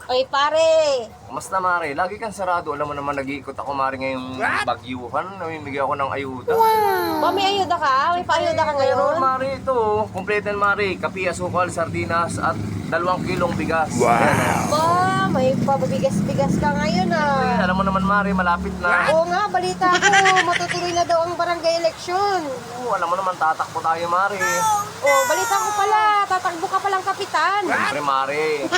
Oy, pare. Kamusta, Mare? Lagi kang sarado. Alam mo naman, nag-iikot ako, Mare, ngayong bagyuhan. Namimigay ako ng ayuda. Ba, may ayuda ka? May paayuda ka Pero, ngayon? Mare, ito. Kompletan, Mare. Kapi, asukal, sardinas, at 2 kilong bigas. Wow! Ba, may pabibigas-bigas ka ngayon ah. Alam mo naman, Mare, malapit na. Oo nga, balita ko. Matutuloy na daw ang barangay eleksyon. Oo, alam mo naman, tatakbo tayo, Mare. Oh, balita ko pala. Tatakbo ka palang kapitan. Siyempre, Mare.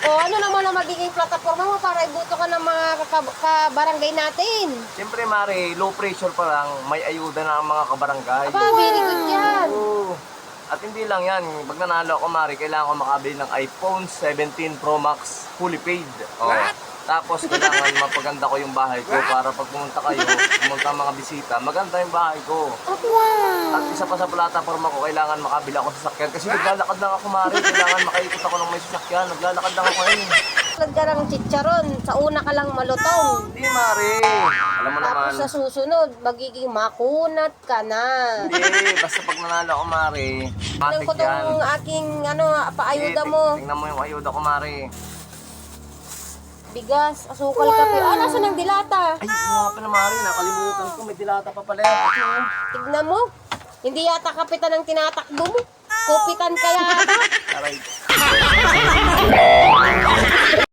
Oh, ano naman ang magiging plataforma mo para ibuto ka ng mga kabarangay natin? Siyempre, Mare, low pressure pa lang. May ayuda na ang mga kabarangay. Aba, very good yan. Oo. At hindi lang yan, pag nanalo ako, Mari, kailangan ko makabili ng iPhone 17 Pro Max fully paid. Oh. Tapos kailangan mapaganda ko yung bahay ko para pag pumunta kayo, pumunta ang mga bisita, maganda yung bahay ko. Wow. At isa pa sa plataforma ko, kailangan makabili ako sa sasakyan. Kasi naglalakad lang ako, Mari, kailangan makaikot ako ng may sasakyan. Naglalakad lang ako ngayon. Nagdarang chicharon, sa una ka lang malutong. Hindi, Mari. Alam mo naman. Tapos sa susunod, magiging makunat ka na. Hindi, basta pag nanalo ako, Mari, Tingnan matik ko yan. tong aking paayuda Sige, mo. Tingnan mo yung ayuda ko, Mari. Bigas, asukal, kape. Ah, nasa ng dilata? Ay, nga pala, Mari, nakalimutan ko. May dilata pa pala yan. Tignan mo. Hindi yata kapitan ang tinatakbo mo. Kupitan ka yata. Aray.